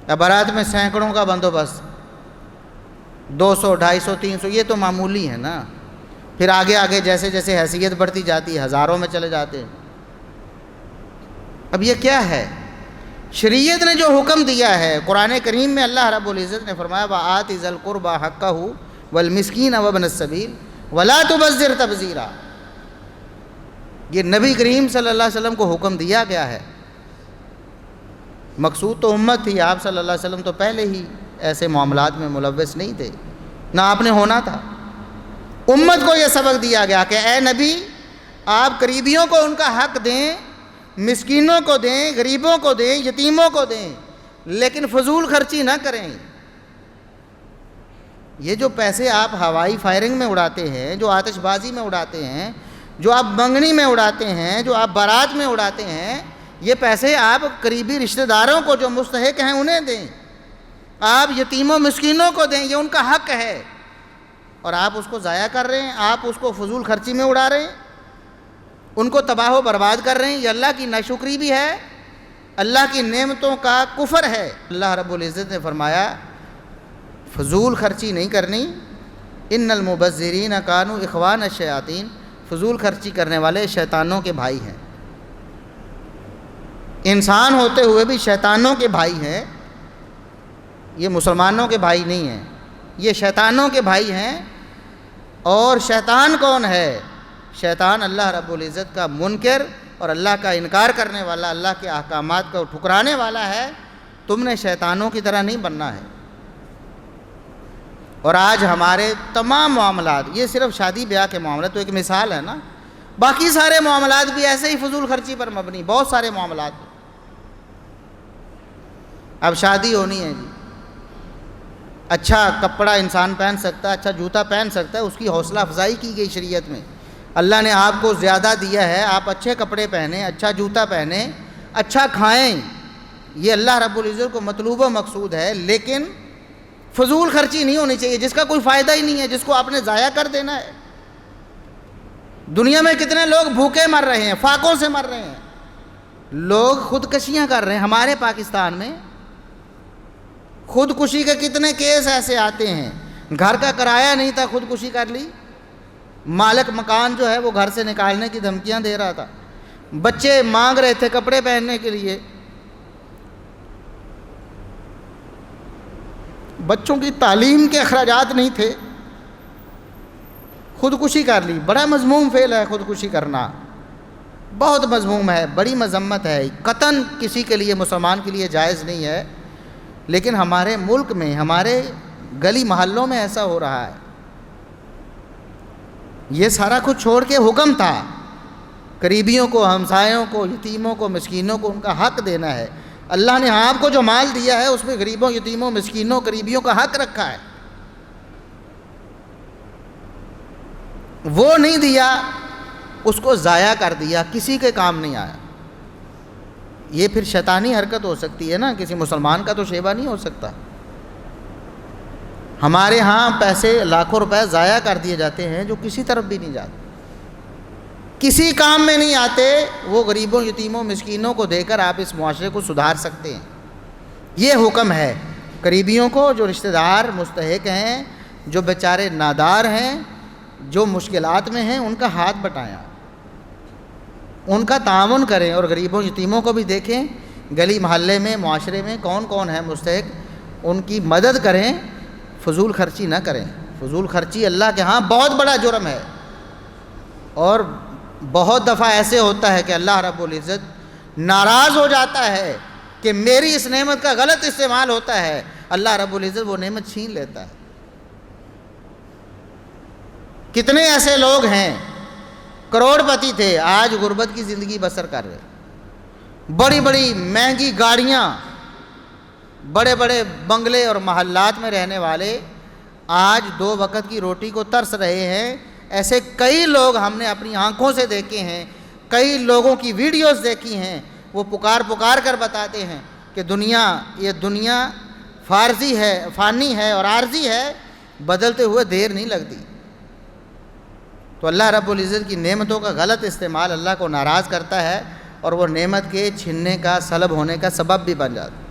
یا بارات میں سینکڑوں کا بندوبست، 200 250 300، یہ تو معمولی ہے نا. پھر آگے آگے جیسے جیسے حیثیت بڑھتی جاتی ہے ہزاروں میں چلے جاتے ہیں. اب یہ کیا ہے؟ شریعت نے جو حکم دیا ہے قرآن کریم میں، اللہ رب العزت نے فرمایا وَآتِ ذَا الْقُرْبَى حَقَّهُ وَالْمِسْكِينَ وَابْنَ السَّبِيلِ وَلَا تُبَذِّرْ تَبْذِيرًا. یہ نبی کریم صلی اللہ علیہ وسلم کو حکم دیا گیا ہے. مقصود تو امت تھی، آپ صلی اللہ علیہ وسلم تو پہلے ہی ایسے معاملات میں ملوث نہیں تھے، نہ آپ نے ہونا تھا. امت کو یہ سبق دیا گیا کہ اے نبی، آپ قریبیوں کو ان کا حق دیں، مسکینوں کو دیں، غریبوں کو دیں، یتیموں کو دیں، لیکن فضول خرچی نہ کریں. یہ جو پیسے آپ ہوائی فائرنگ میں اڑاتے ہیں، جو آتش بازی میں اڑاتے ہیں، جو آپ منگنی میں اڑاتے ہیں، جو آپ بارات میں اڑاتے ہیں، یہ پیسے آپ قریبی رشتہ داروں کو جو مستحق ہیں انہیں دیں. آپ یتیموں مسکینوں کو دیں، یہ ان کا حق ہے. اور آپ اس کو ضائع کر رہے ہیں، آپ اس کو فضول خرچی میں اڑا رہے ہیں، ان کو تباہ و برباد کر رہے ہیں. یہ اللہ کی ناشکری بھی ہے، اللہ کی نعمتوں کا کفر ہے. اللہ رب العزت نے فرمایا فضول خرچی نہیں کرنی. ان المبذرین کانوا اخوان الشیاطین، فضول خرچی کرنے والے شیطانوں کے بھائی ہیں. انسان ہوتے ہوئے بھی شیطانوں کے بھائی ہیں. یہ مسلمانوں کے بھائی نہیں ہیں، یہ شیطانوں کے بھائی ہیں. اور شیطان کون ہے؟ شیطان اللہ رب العزت کا منکر اور اللہ کا انکار کرنے والا، اللہ کے احکامات کو ٹھکرانے والا ہے. تم نے شیطانوں کی طرح نہیں بننا ہے. اور آج ہمارے تمام معاملات، یہ صرف شادی بیاہ کے معاملات تو ایک مثال ہے نا، باقی سارے معاملات بھی ایسے ہی فضول خرچی پر مبنی، بہت سارے معاملات. اب شادی ہونی ہے جی، اچھا کپڑا انسان پہن سکتا ہے، اچھا جوتا پہن سکتا ہے، اس کی حوصلہ افزائی کی گئی شریعت میں. اللہ نے آپ کو زیادہ دیا ہے، آپ اچھے کپڑے پہنیں، اچھا جوتا پہنیں، اچھا کھائیں. یہ اللہ رب العزت کو مطلوب و مقصود ہے، لیکن فضول خرچی نہیں ہونی چاہیے جس کا کوئی فائدہ ہی نہیں ہے، جس کو آپ نے ضائع کر دینا ہے. دنیا میں کتنے لوگ بھوکے مر رہے ہیں، فاقوں سے مر رہے ہیں، لوگ خودکشیاں کر رہے ہیں. ہمارے پاکستان میں خودکشی کے کتنے کیس ایسے آتے ہیں. گھر کا کرایہ نہیں تھا، خودکشی کر لی. مالک مکان جو ہے وہ گھر سے نکالنے کی دھمکیاں دے رہا تھا. بچے مانگ رہے تھے کپڑے پہننے کے لیے، بچوں کی تعلیم کے اخراجات نہیں تھے، خودکشی کر لی. بڑا مذموم فعل ہے خودکشی کرنا، بہت مذموم ہے، بڑی مذمت ہے. قطعاً کسی کے لیے، مسلمان کے لیے جائز نہیں ہے، لیکن ہمارے ملک میں، ہمارے گلی محلوں میں ایسا ہو رہا ہے. یہ سارا کچھ چھوڑ کے حکم تھا قریبیوں کو، ہمسایوں کو، یتیموں کو، مسکینوں کو ان کا حق دینا ہے. اللہ نے آپ کو جو مال دیا ہے اس میں غریبوں، یتیموں، مسکینوں، قریبیوں کا حق رکھا ہے. وہ نہیں دیا، اس کو ضائع کر دیا، کسی کے کام نہیں آیا. یہ پھر شیطانی حرکت ہو سکتی ہے نا، کسی مسلمان کا تو شیوا نہیں ہو سکتا. ہمارے ہاں پیسے لاکھوں روپے ضائع کر دیے جاتے ہیں جو کسی طرف بھی نہیں جاتے، کسی کام میں نہیں آتے. وہ غریبوں، یتیموں، مسکینوں کو دے کر آپ اس معاشرے کو سدھار سکتے ہیں. یہ حکم ہے قریبیوں کو، جو رشتہ دار مستحق ہیں، جو بیچارے نادار ہیں، جو مشکلات میں ہیں، ان کا ہاتھ بٹائیں، ان کا تعاون کریں. اور غریبوں یتیموں کو بھی دیکھیں، گلی محلے میں، معاشرے میں کون کون ہے مستحق، ان کی مدد کریں. فضول خرچی نہ کریں. فضول خرچی اللہ کے ہاں بہت بڑا جرم ہے. اور بہت دفعہ ایسے ہوتا ہے کہ اللہ رب العزت ناراض ہو جاتا ہے کہ میری اس نعمت کا غلط استعمال ہوتا ہے، اللہ رب العزت وہ نعمت چھین لیتا ہے. کتنے ایسے لوگ ہیں کروڑ پتی تھے، آج غربت کی زندگی بسر کر رہے، بڑی بڑی مہنگی گاڑیاں، بڑے بڑے بنگلے اور محلات میں رہنے والے آج 2 وقت کی روٹی کو ترس رہے ہیں. ایسے کئی لوگ ہم نے اپنی آنکھوں سے دیکھے ہیں، کئی لوگوں کی ویڈیوز دیکھی ہیں. وہ پکار کر بتاتے ہیں کہ یہ دنیا فارضی ہے، فانی ہے اور عارضی ہے، بدلتے ہوئے دیر نہیں لگتی. تو اللہ رب العزت کی نعمتوں کا غلط استعمال اللہ کو ناراض کرتا ہے، اور وہ نعمت کے چھننے کا، سلب ہونے کا سبب بھی بن جاتا ہے.